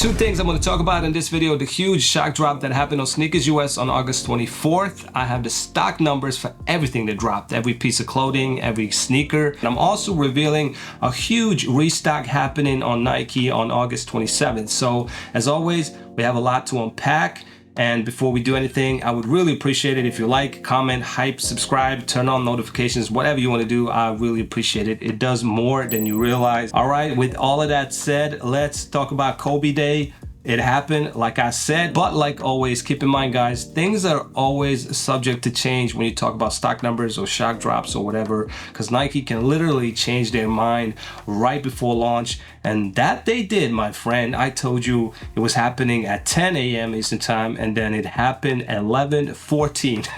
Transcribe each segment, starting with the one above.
Two things I'm going to talk about in this video: the huge shock drop that happened on Sneakers US on August 24th. I have the stock numbers for everything that dropped, every piece of clothing, every sneaker. And I'm also revealing a huge restock happening on Nike on August 27th. So as always, we have a lot to unpack. And before we do anything, I would really appreciate it if you like, comment, hype, subscribe, turn on notifications, whatever you want to do. I really appreciate it. It does more than you realize. All right, with all of that said, let's talk about Kobe Day. It happened, like I said, but like always, keep in mind, guys, things are always subject to change when you talk about stock numbers or shock drops or whatever, because Nike can literally change their mind right before launch. And that they did, my friend. I told you it was happening at 10 a.m. Eastern time, and then it happened at 11:14.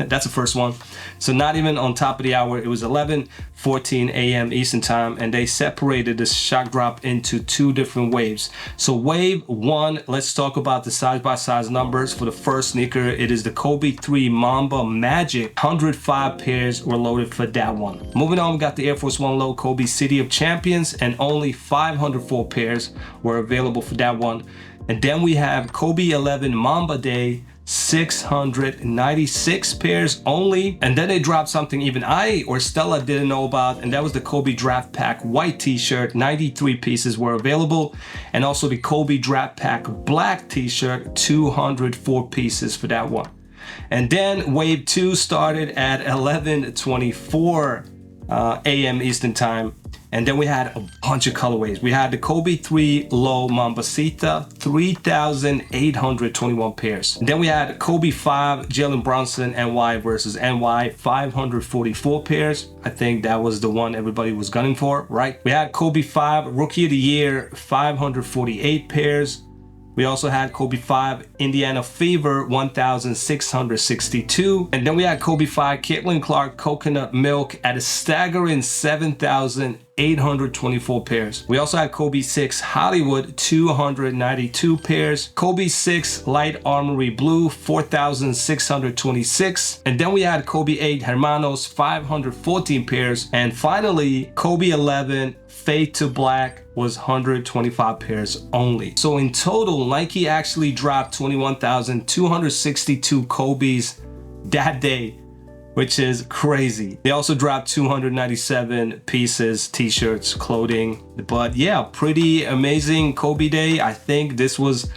That's the first one. So not even on top of the hour, it was 11:14 a.m. Eastern time, and they separated this shock drop into two different waves. So wave one, let's talk about the size by size numbers for the first sneaker. It is the Kobe 3 Mamba Magic. 105 pairs were loaded for that one. Moving on, we got the Air Force One Low Kobe City of Champions, and only 504 pairs were available for that one. And then we have Kobe 11 Mamba Day, 696 pairs only. And then they dropped something even I or Stella didn't know about, and that was the Kobe Draft Pack white t-shirt. 93 pieces were available, and also the Kobe Draft Pack black t-shirt, 204 pieces for that one. And then wave 2 started at 11:24 a.m. Eastern time. And then we had a bunch of colorways. We had the Kobe 3 Low Mambasita, 3,821 pairs. And then we had Kobe 5 Jalen Brunson NY versus NY, 544 pairs. I think that was the one everybody was gunning for, right? We had Kobe 5 Rookie of the Year, 548 pairs. We also had Kobe 5 Indiana Fever, 1,662. And then we had Kobe 5 Caitlin Clark Coconut Milk at a staggering 7,824 pairs. We also had Kobe 6 Hollywood, 292 pairs. Kobe 6 Light Armory Blue, 4,626. And then we had Kobe 8 Hermanos, 514 pairs. And finally, Kobe 11 Fade to Black was 125 pairs only. So in total, Nike actually dropped 21,262 Kobes that day, which is crazy. They also dropped 297 pieces, t-shirts, clothing. But yeah, pretty amazing Kobe Day. I think this was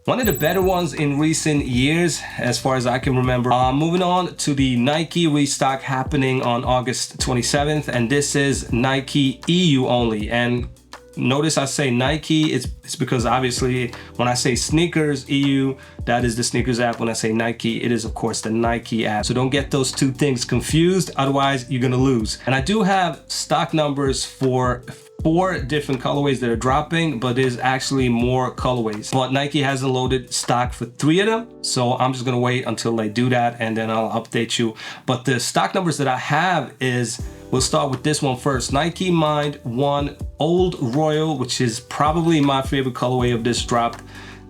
one of the better ones in recent years, as far as I can remember. Moving on to the Nike restock happening on August 27th, and this is Nike EU only. And notice I say Nike, it's because obviously when I say sneakers EU, that is the sneakers app. When I say Nike, it is of course the Nike app. So don't get those two things confused, otherwise you're gonna lose. And I do have stock numbers for 4 different colorways that are dropping, but there's actually more colorways. But Nike hasn't loaded stock for 3 of them, so I'm just gonna wait until they do that, and then I'll update you. But the stock numbers that I have is, we'll start with this one first. Nike Mind 1 Old Royal, which is probably my favorite colorway of this drop.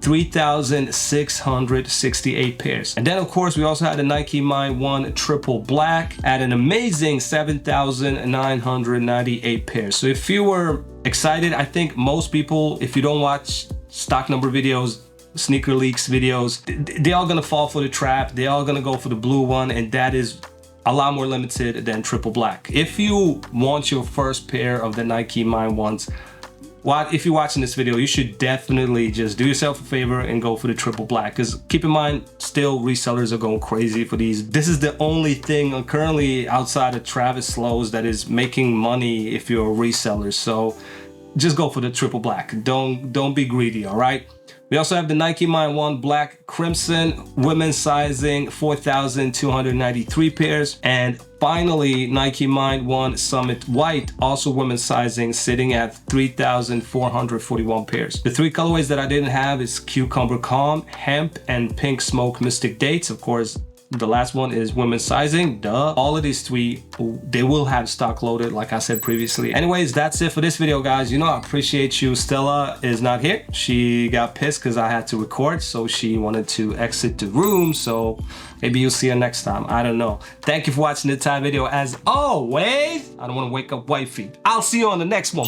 3,668 pairs. And then of course we also had the Nike Mind 1 Triple Black at an amazing 7,998 pairs. So if you were excited, I think most people, if you don't watch stock number videos, sneaker leaks videos, they're all gonna fall for the trap. They're all gonna go for the blue one, and that is a lot more limited than Triple Black. If you want your first pair of the Nike Mind 1s, if you're watching this video, you should definitely just do yourself a favor and go for the Triple Black, because keep in mind, still resellers are going crazy for these. This is the only thing currently outside of Travis Slows that is making money if you're a reseller. So just go for the Triple Black. Don't be greedy, all right? We also have the Nike Mind 1 Black Crimson, women's sizing, 4,293 pairs. And finally, Nike Mind 1 Summit White, also women's sizing, sitting at 3,441 pairs. The 3 colorways that I didn't have is Cucumber Calm, Hemp, and Pink Smoke Mystic Dates. Of course, the last one is women's sizing, duh. All of these 3, they will have stock loaded, like I said previously. Anyways, that's it for this video, guys. You know, I appreciate you. Stella is not here. She got pissed because I had to record, so she wanted to exit the room. So maybe you'll see her next time. I don't know. Thank you for watching the entire video. As always, I don't want to wake up wifey. I'll see you on the next one.